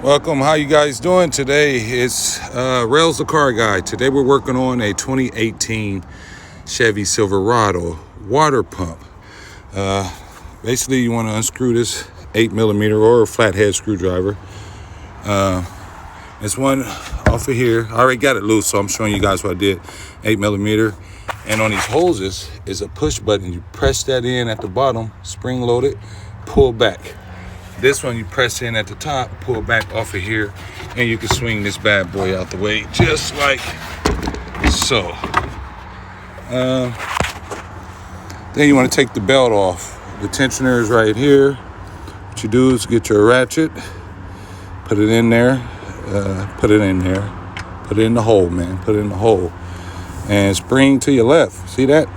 Welcome. How you guys doing today? It's Rails the Car Guy. Today we're working on a 2018 Chevy Silverado water pump. Basically, you want to unscrew this 8mm or a flathead screwdriver. It's one off of here. I already got it loose, so I'm showing you guys what I did. 8mm. And on these hoses is a push button. You press that in at the bottom, spring load it, pull back. This one you press in at the top, pull back off of here, and you can swing this bad boy out the way just like so. Then you want to take the belt off. The tensioner is right here. What you do is get your ratchet, put it in there, put it in the hole, man. Put it in the hole, and spring to your left. See that?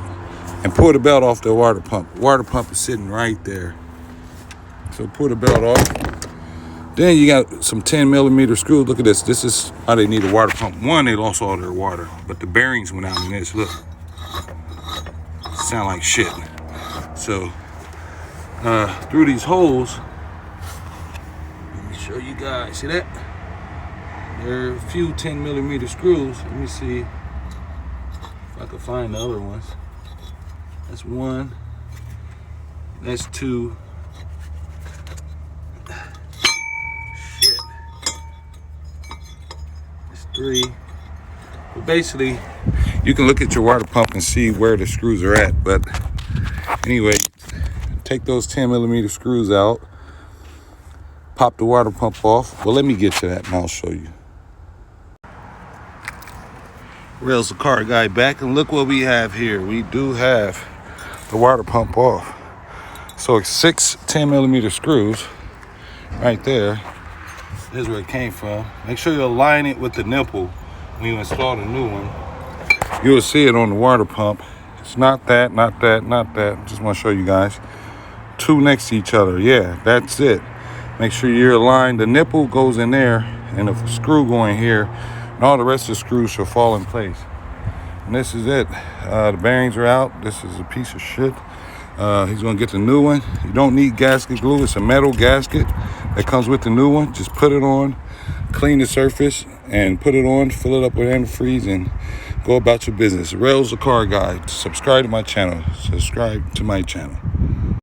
And pull the belt off the water pump. The water pump is sitting right there. So pull the belt off. Then you got some 10mm screws. Look at this. This is how they need a water pump. One, they lost all their water, but the bearings went out in this. Look, sound like shit. So through these holes, let me show you guys. See that? There are a few 10mm screws. Let me see if I can find the other ones. That's one. That's two. Three. But basically, you can look at your water pump and see where the screws are at. But anyway, take those 10mm screws out, pop the water pump off. Well, let me get to that and I'll show you. Rails the Car Guy back, and look what we have here. We do have the water pump off. So it's 6 10mm screws right there. Here's where it came from. Make sure you align it with the nipple when you install the new one. You'll see it on the water pump. It's not that. Just want to show you guys. Two next to each other. Yeah, that's it. Make sure you're aligned. The nipple goes in there, and the screw going here, and all the rest of the screws should fall in place. And this is it. The bearings are out. This is a piece of shit. He's gonna get the new one. You don't need gasket glue. It's a metal gasket that comes with the new one. Just put it on, clean the surface, and put it on, fill it up with antifreeze, and go about your business. Rails the Car Guy. Subscribe to my channel.